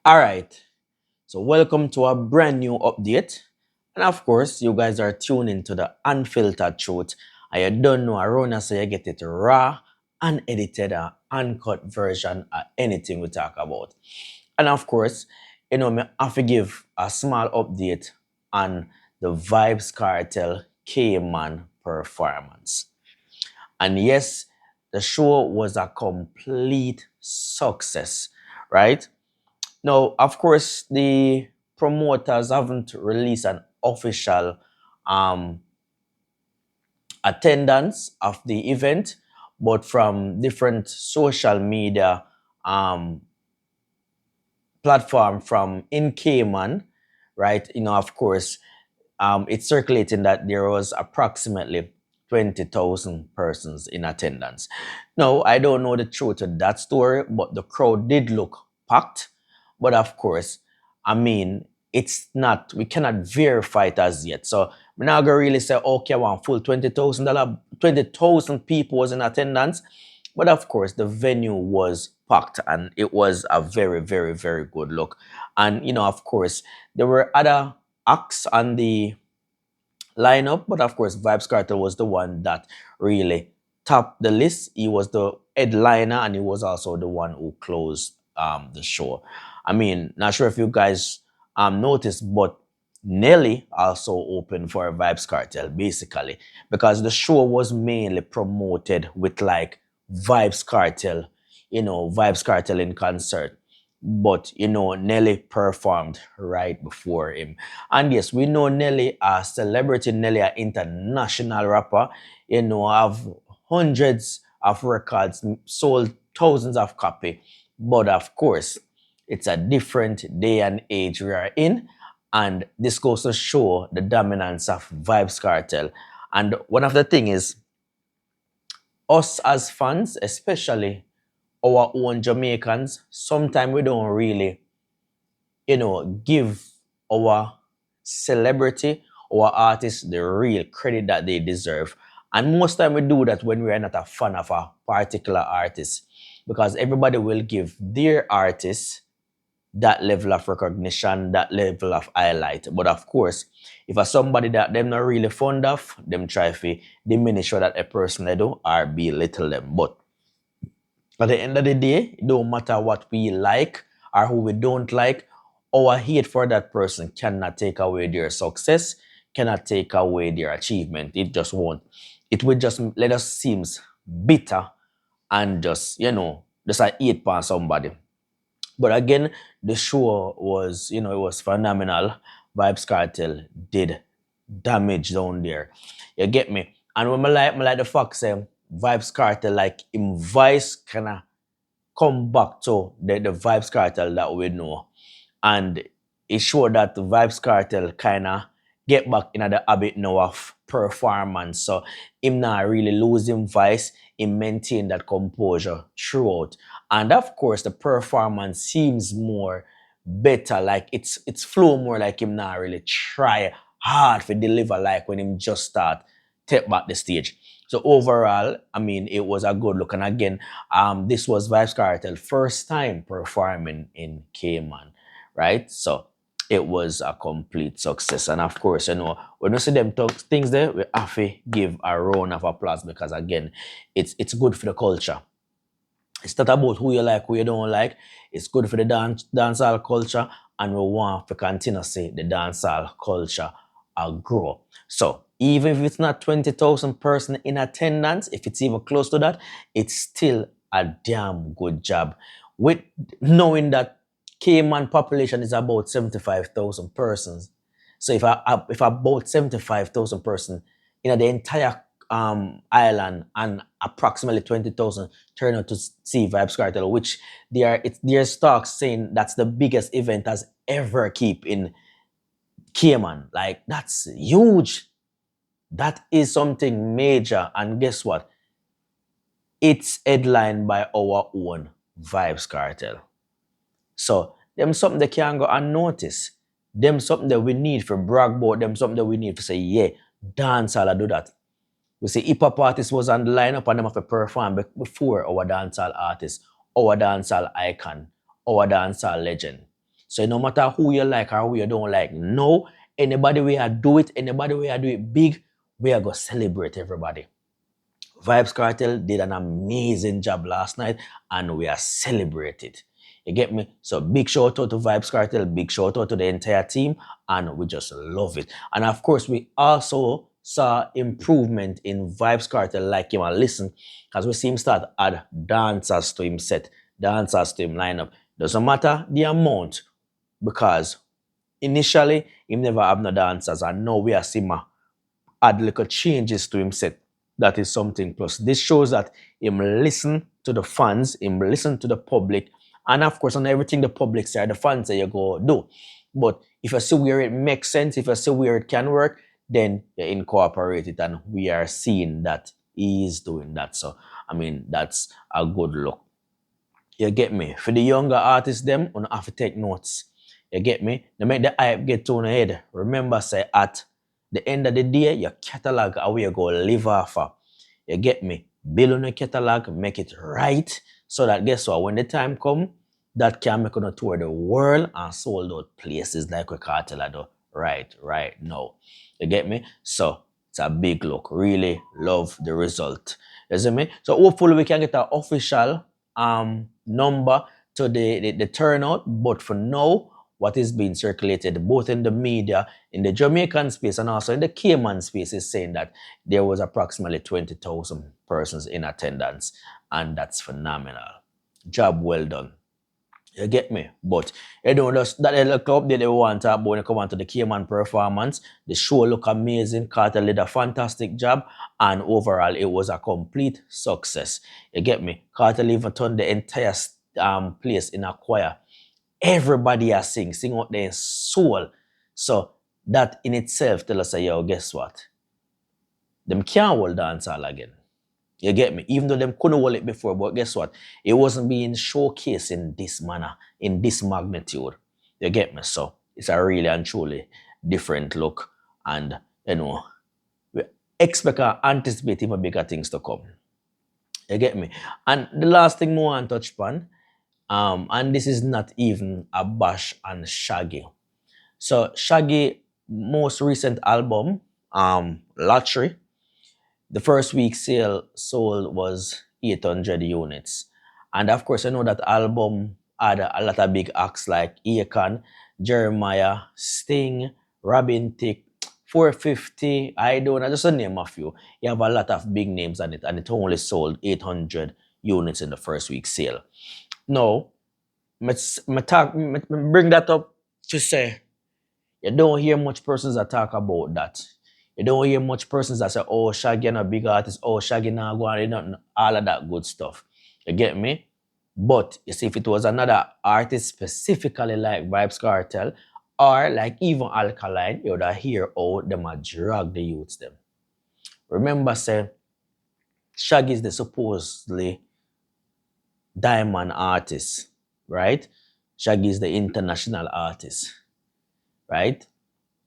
All right, so welcome to a brand new update. And of course, you guys are tuned into the Unfiltered Truth. And you don't know around so you get it raw, unedited, and uncut version of anything we talk about. And of course, me have to give a small update on the Vibes Cartel KAYMAN performance. And yes, the show was a complete success, right? Now, of course, the promoters haven't released an official um, attendance of the event, but from different social media um, platform from in Cayman, right? Of course, it's circulating that there was approximately 20,000 persons in attendance. Now, I don't know the truth of that story, but the crowd did look packed. But of course, I mean, it's not, we cannot verify it as yet. So we're not gonna really say, okay, I want full $20,000, 20,000 people was in attendance. But of course, the venue was packed and it was a very, very, very good look. And, of course, there were other acts on the lineup, but of course, Vibes Cartel was the one that really topped the list. He was the headliner and he was also the one who closed the show. I mean, not sure if you guys noticed, but Nelly also opened for Vibes Cartel basically because the show was mainly promoted with like Vibes Cartel, Vibes Cartel in concert. But Nelly performed right before him. And yes, we know Nelly, a celebrity Nelly, an international rapper, have hundreds of records, sold thousands of copy. But of course, it's a different day and age we are in. And this goes to show the dominance of Vibes Cartel. And one of the things is, us as fans, especially our own Jamaicans, sometimes we don't really, give our celebrity or artists the real credit that they deserve. And most time we do that when we are not a fan of a particular artist, because everybody will give their artist that level of recognition, that level of highlight. But of course, if a somebody that them not really fond of, them try to diminish what that a person they do or belittle them. But at the end of the day, it don't matter what we like or who we don't like, our hate for that person cannot take away their success, cannot take away their achievement. It just won't. It will just let us seem bitter and just, just a hate upon somebody. But again, the show was, it was phenomenal. Vibes Cartel did damage down there. You get me? And when I like the fact say Vibes Cartel, like in voice kinda come back to the Vibes Cartel that we know. And it showed that the Vibes Cartel kinda get back in the habit now of performance. So him not really losing voice, he maintain that composure throughout. And of course the performance seems more better, like it's flow more, like him not really try hard to deliver like when him just start take back the stage. So overall, I mean, it was a good look. And again, this was Vibes Cartel first time performing in Cayman, right? So it was a complete success. And of course, when we see them talk things there, we have to give a round of applause because again, it's good for the culture. It's not about who you like, who you don't like. It's good for the dancehall culture, and we want to continue to see the dancehall culture grow. So even if it's not 20,000 person in attendance, if it's even close to that, it's still a damn good job. With knowing that Cayman population is about 75,000 persons. So if about 75,000 persons in the entire island and approximately 20,000 turn out to see Vibes Cartel, which there's talks saying that's the biggest event has ever keep in Cayman. Like that's huge. That is something major. And guess what? It's headlined by our own Vibes Cartel. So them something they can't go unnoticed. Them something that we need for brag about. Them something that we need to say, yeah, dancehall I do that. We say hip hop artist was on the lineup and them have to perform before our dancehall artist, our dancehall icon, our dancehall legend. So no matter who you like or who you don't like, no, anybody we are do it, anybody we are do it big, we are going to celebrate everybody. Vibes Cartel did an amazing job last night and we are celebrated. You get me? So big shout out to Vibes Cartel, big shout out to the entire team, and we just love it. And of course, we also saw improvement in Vibes Cartel, like you want listen, because we see him start add dancers to him set, dancers to him lineup. Doesn't matter the amount, because initially he never have no dancers, and now we are seeing add little changes to him set. That is something plus. This shows that him listen to the fans, him listen to the public, and of course on everything the public say, the fans say you go do. But if you see where it makes sense, if you see where it can work, then you incorporate it, and we are seeing that he is doing that. So I mean that's a good look. You get me? For the younger artists, them, on have to take notes. You get me? They make the hype get to the head. Remember, say, at the end of the day, your catalog are where you go live off of. You get me? Build on your catalog, make it right, so that guess what? When the time come, that can make on a tour the world and sold out places like we Cartel do right now. You get me? So it's a big look. Really love the result. You see me? So hopefully we can get an official number to the turnout. But for now, what is being circulated both in the media, in the Jamaican space, and also in the Cayman space is saying that there was approximately 20,000 persons in attendance. And that's phenomenal. Job well done. You get me? But you know, just that little club that they want to when you come on to the Cayman performance. The show look amazing. Carter did a fantastic job, and overall it was a complete success. You get me? Carter even turned the entire place in a choir. Everybody are sing out their soul. So that in itself tell us, yo, guess what? Them can't hold dance all again. You get me? Even though them couldn't hold it before, but guess what? It wasn't being showcased in this manner, in this magnitude. You get me? So it's a really and truly different look. And, you know, we expect and anticipate even bigger things to come. You get me? And the last thing more on touch upon, and this is not even a bash on Shaggy. So Shaggy most recent album, Lottery, the first week sale sold was 800 units. And of course, I know that album had a lot of big acts like Akon, Jeremiah, Sting, Robin Thicke, 450, I don't know, just to name a few. You have a lot of big names on it, and it only sold 800 units in the first week sale. Now, me bring that up to say, you don't hear much persons that talk about that. You don't hear much persons that say, oh, Shaggy and a big artist, oh, Shaggy now go on, nothing, all of that good stuff. You get me? But you see, if it was another artist specifically like Vibes Cartel or like even Alkaline, you would have hear how them a drag the youths them. Remember, say, Shaggy is the supposedly diamond artist, right? Shaggy is the international artist, right?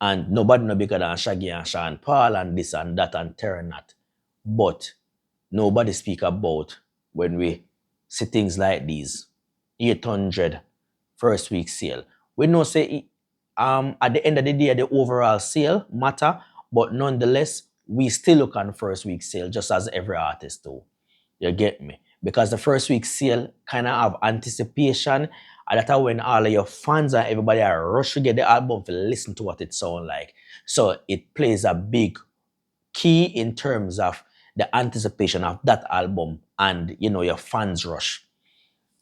And nobody no bigger than Shaggy and Sean Paul and this and that and Terranat. But nobody speak about when we see things like these. 800 first week sale. We know say at the end of the day the overall sale matter, but nonetheless, we still look on first week sale just as every artist do. You get me? Because the first week sale kind of have anticipation. And that's when all of your fans and everybody are rush to get the album to listen to what it sounds like. So it plays a big key in terms of the anticipation of that album and, you know, your fans rush.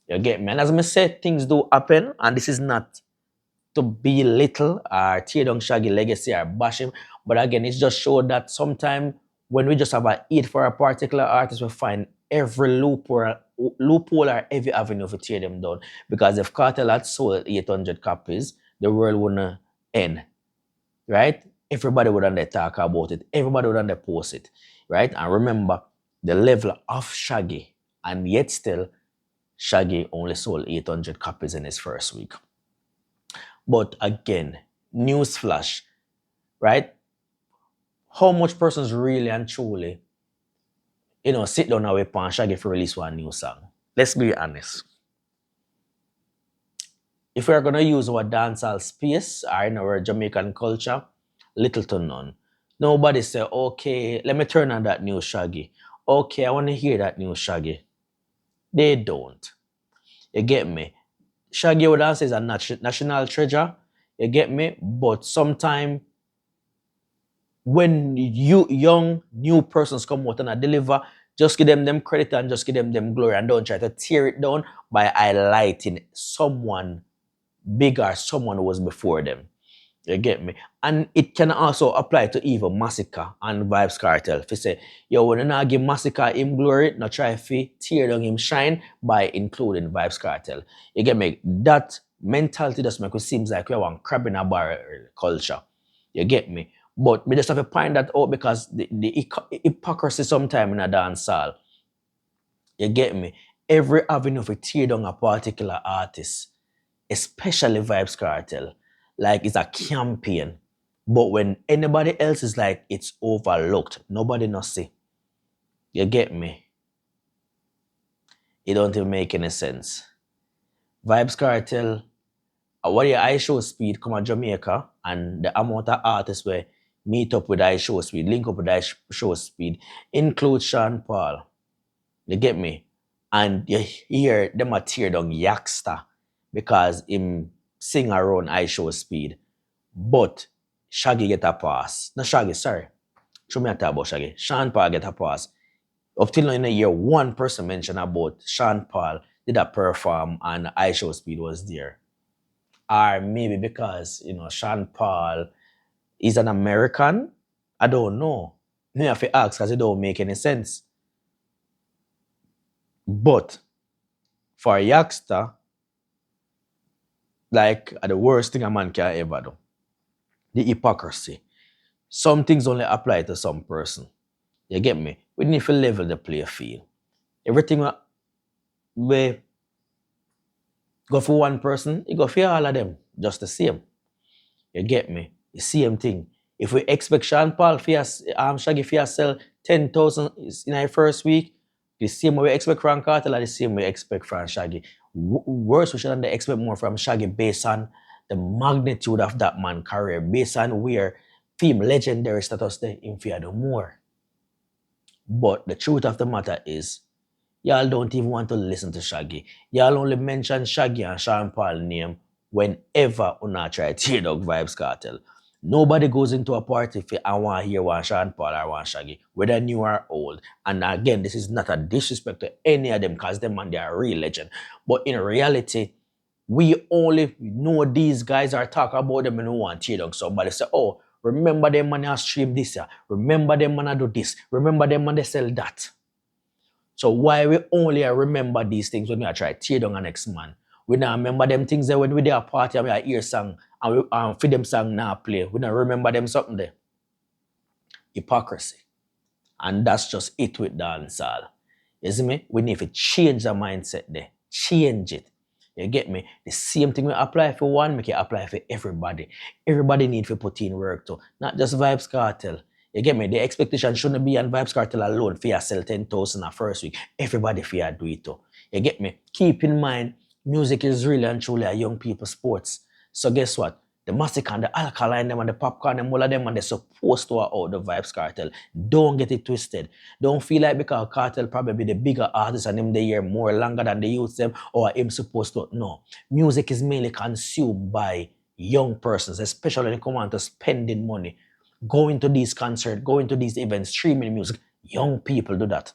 You get me? And as I said, things do happen, and this is not to belittle or tear down Shaggy legacy or bash him. But again, it's just showed that sometimes when we just have a eat for a particular artist, we find every loophole or every avenue to tear them down. Because if Cartel had sold 800 copies, the world wouldn't end, right? Everybody would have talk about it. Everybody would have post it, right? And remember the level of Shaggy, and yet still, Shaggy only sold 800 copies in his first week. But again, newsflash, right? How much persons really and truly, you know, sit down and wait for Shaggy to release one new song? Let's be honest. if we're gonna use our dancehall space or in our Jamaican culture, little to none. Nobody say, okay, let me turn on that new Shaggy. Okay, I want to hear that new Shaggy. They don't. You get me? Shaggy would answer is a national treasure. You get me? But sometimes when you young new persons come out and I deliver, just give them credit and just give them glory and don't try to tear it down by highlighting someone bigger, someone who was before them. You get me? And it can also apply to even Massacre and Vibes Cartel. If you say, yo, when you not give Massacre him glory, not try to tear down him shine by including Vibes Cartel. You get me? That mentality just make it seems like we want crab in a barrel culture. You get me? But we just have to point that out because the hypocrisy sometime in a dance hall. You get me? Every avenue for tear down a particular artist, especially Vibes Cartel, like it's a campaign. But when anybody else is like it's overlooked, nobody not see. You get me? It don't even make any sense. Vibes Cartel, what your I show speed come to Jamaica and the amount of artists where meet up with I show speed, link up with I show speed, include Sean Paul. You get me? And you hear them a tear down Yaksta because him sing around I show speed. But Shaggy get a pass. No Shaggy, sorry. Show me a talk about Shaggy. Sean Paul get a pass. Up till now in a year, one person mentioned about Sean Paul did a perform and I show speed was there. Or maybe because, Sean Paul is an American. I don't know. Me have to ask because it don't make any sense. But for a youngster, like the worst thing a man can ever do. The hypocrisy. Some things only apply to some person. You get me? We need to level the player field. Everything we go for one person, you go for all of them. Just the same. You get me? The same thing. If we expect Sean Paul for Shaggy for sell 10,000 in our first week, the same way we expect from Cartel or the same way we expect from Shaggy. Worse, we should expect more from Shaggy based on the magnitude of that man's career, based on where film legendary status they in fear the more. But the truth of the matter is, y'all don't even want to listen to Shaggy. Y'all only mention Shaggy and Sean Paul name whenever una try to tear dog Vibes Cartel. Nobody goes into a party if I want to hear one Sean Paul or one Shaggy, whether new or old. And again, this is not a disrespect to any of them because them man, they are a real legend. But in reality, we only know these guys are talking about them and we want to tear dog somebody. Say, oh, remember them man they stream this here. Remember them man do this. Remember them man they sell that. So why we only remember these things when we try to tear down the next man? We not remember them things there when we do a party and we hear song and we for them song now play. We not remember them something there. Hypocrisy. And that's just it with dancehall. You see me? We need to change the mindset there. Change it. You get me? The same thing we apply for one, make it apply for everybody. Everybody need to put in work too. Not just Vibes Cartel. You get me? The expectation shouldn't be on Vibes Cartel alone for you sell 10,000 a first week. Everybody for you do it too. You get me? Keep in mind, music is really and truly a young people's sports. So guess what? The massacre and the alkaline them and the popcorn and all of them and they're supposed to out the Vibes Cartel. Don't get it twisted. Don't feel like because Cartel probably be the bigger artist and him they hear more longer than the youth them or him supposed to. No. Music is mainly consumed by young persons, especially when it comes on to spending money. Going to these concerts, going to these events, streaming music. Young people do that.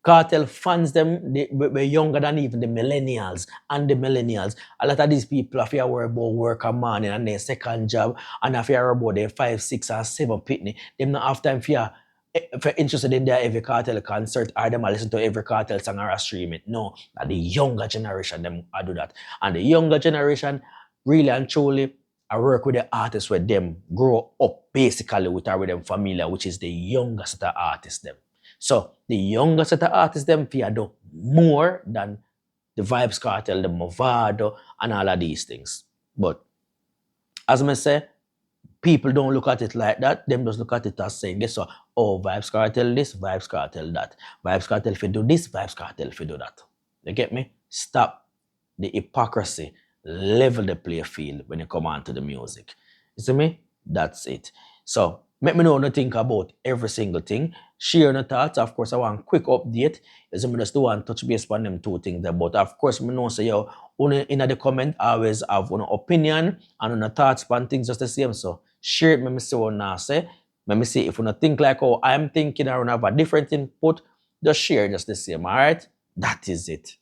Cartel fans them, they were younger than even the millennials and the millennials. A lot of these people have to worry about work a morning and their second job and have to worry about their 5, 6 and 7 pitney. Them not have time if you're interested in their every Cartel concert or them listen to every Cartel song or stream it. No, the younger generation them do that. And the younger generation really and truly I work with the artists with them grow up basically with them familiar, which is the youngest of the artists them. So the younger set of artists them fear do more than the Vibes Cartel, the Movado, and all of these things. But as I say, people don't look at it like that. Them just look at it as saying, guess what? Oh, Vibes Cartel this, Vibes Cartel that. Vibes Cartel if you do this, Vibes Cartel if you do that. You get me? Stop the hypocrisy. level the play field when you come on to the music. You see me? That's it. So make me know what you think about every single thing. Share your thoughts. Of course, I want a quick update. Is me just do want touch base on them two things there. But of course, me know say yo, in the comment always have an opinion and on thoughts on things just the same. So share it, let me see what I say. Let me see if you not think like how I'm thinking or have a different input, just share just the same. All right? That is it.